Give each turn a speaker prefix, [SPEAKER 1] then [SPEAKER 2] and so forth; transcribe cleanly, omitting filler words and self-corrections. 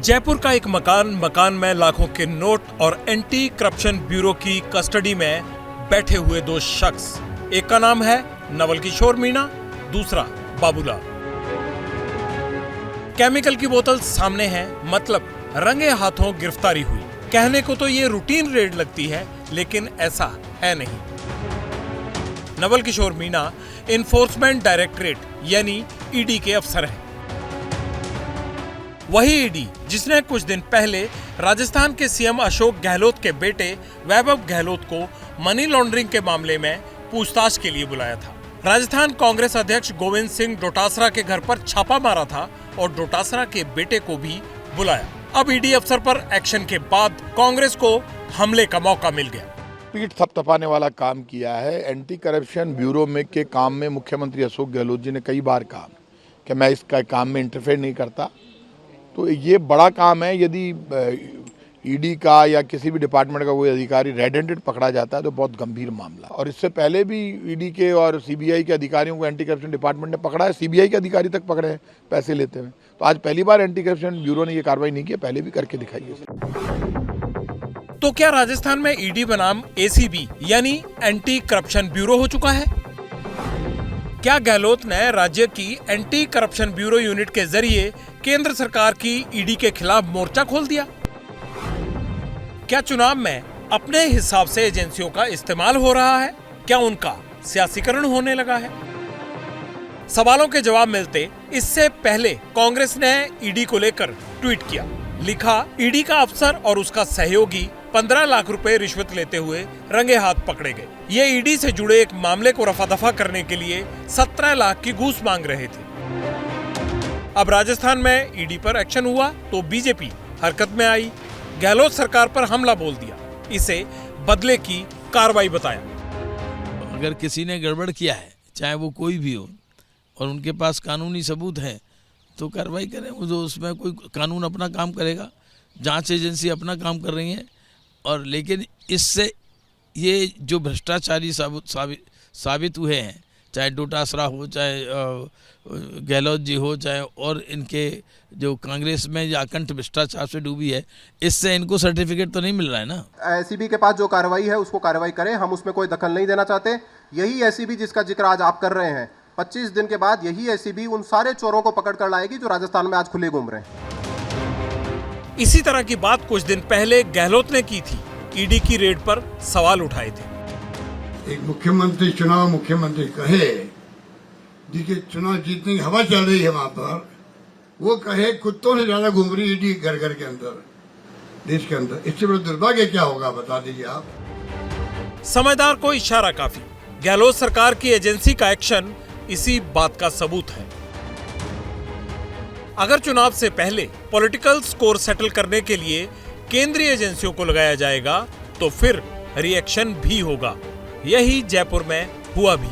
[SPEAKER 1] जयपुर का एक मकान में लाखों के नोट और एंटी करप्शन ब्यूरो की कस्टडी में बैठे हुए दो शख्स। एक का नाम है नवल किशोर मीणा, दूसरा बाबूलाल। केमिकल की बोतल सामने है, मतलब रंगे हाथों गिरफ्तारी हुई। कहने को तो ये रूटीन रेड लगती है, लेकिन ऐसा है नहीं। नवल किशोर मीणा इन्फोर्समेंट डायरेक्टरेट यानी ईडी के अफसर हैं। वही ईडी जिसने कुछ दिन पहले राजस्थान के सीएम अशोक गहलोत के बेटे वैभव गहलोत को मनी लॉन्ड्रिंग के मामले में पूछताछ के लिए बुलाया था। राजस्थान कांग्रेस अध्यक्ष गोविंद सिंह डोटासरा के घर पर छापा मारा था और डोटासरा के बेटे को भी बुलाया। अब ईडी अफसर पर एक्शन के बाद कांग्रेस को हमले का मौका मिल गया।
[SPEAKER 2] पीठ थपथपाने वाला काम किया है। एंटी करप्शन ब्यूरो में के काम में मुख्यमंत्री अशोक गहलोत जी ने कई बार कहा कि मैं इसका काम में इंटरफेयर नहीं करता। तो ये बड़ा काम है। यदि ईडी का या किसी भी डिपार्टमेंट का कोई अधिकारी रेड हैंडेड पकड़ा जाता है तो बहुत गंभीर मामला। और इससे पहले भी ईडी के और सीबीआई के अधिकारियों को एंटी करप्शन डिपार्टमेंट ने पकड़ा है। सीबीआई के अधिकारी तक पकड़े हैं पैसे लेते हुए। तो आज पहली बार एंटी करप्शन ब्यूरो ने ये कार्रवाई नहीं की, पहले भी करके दिखाई है।
[SPEAKER 1] तो क्या राजस्थान में ईडी बनाम एसीबी यानी एंटी करप्शन ब्यूरो हो चुका है? क्या गहलोत ने राज्य की एंटी करप्शन ब्यूरो यूनिट के जरिए केंद्र सरकार की ईडी के खिलाफ मोर्चा खोल दिया? क्या चुनाव में अपने हिसाब से एजेंसियों का इस्तेमाल हो रहा है? क्या उनका सियासीकरण होने लगा है? सवालों के जवाब मिलते इससे पहले कांग्रेस ने ईडी को लेकर ट्वीट किया। लिखा, ईडी का अफसर और उसका सहयोगी 15 लाख रुपए रिश्वत लेते हुए रंगे हाथ पकड़े गए। ये ईडी से जुड़े एक मामले को रफा दफा करने के लिए 17 लाख की घूस मांग रहे थे। अब राजस्थान में ईडी पर एक्शन हुआ तो बीजेपी हरकत में आई। गहलोत सरकार पर हमला बोल दिया, इसे बदले की कार्रवाई बताया।
[SPEAKER 3] अगर किसी ने गड़बड़ किया है, चाहे वो कोई भी हो, और उनके पास कानूनी सबूत है तो कार्रवाई करें। जो उसमें कोई कानून अपना काम करेगा, जांच एजेंसी अपना काम कर रही है। और लेकिन इससे ये जो भ्रष्टाचारी साबित हुए हैं, चाहे डोटासरा हो, चाहे गहलोत जी हो, चाहे और इनके जो कांग्रेस में अकंठ भ्रष्टाचार से डूबी है, इससे इनको सर्टिफिकेट तो नहीं मिल रहा है ना।
[SPEAKER 4] एसीबी के पास जो कार्रवाई है उसको कार्रवाई करें, हम उसमें कोई दखल नहीं देना चाहते। यही एसीबी जिसका जिक्र आज आप कर रहे हैं, 25 दिन के बाद यही एसीबी उन सारे चोरों को पकड़ कर लाएगी जो राजस्थान में आज खुले घूम रहे हैं।
[SPEAKER 1] इसी तरह की बात कुछ दिन पहले गहलोत ने की थी। ईडी की रेड पर सवाल उठाए थे।
[SPEAKER 5] एक मुख्यमंत्री कहे जिसके चुनाव जीतने की हवा चल रही है वहां पर, वो कहे कुत्तों से ज्यादा घूम रही ईडी घर घर के अंदर, देश के अंदर। इससे बड़ा दुर्भाग्य क्या होगा, बता दीजिए आप।
[SPEAKER 1] समझदार को इशारा काफी। गहलोत सरकार की एजेंसी का एक्शन इसी बात का सबूत है। अगर चुनाव से पहले पॉलिटिकल स्कोर सेटल करने के लिए केंद्रीय एजेंसियों को लगाया जाएगा तो फिर रिएक्शन भी होगा। यही जयपुर में हुआ भी।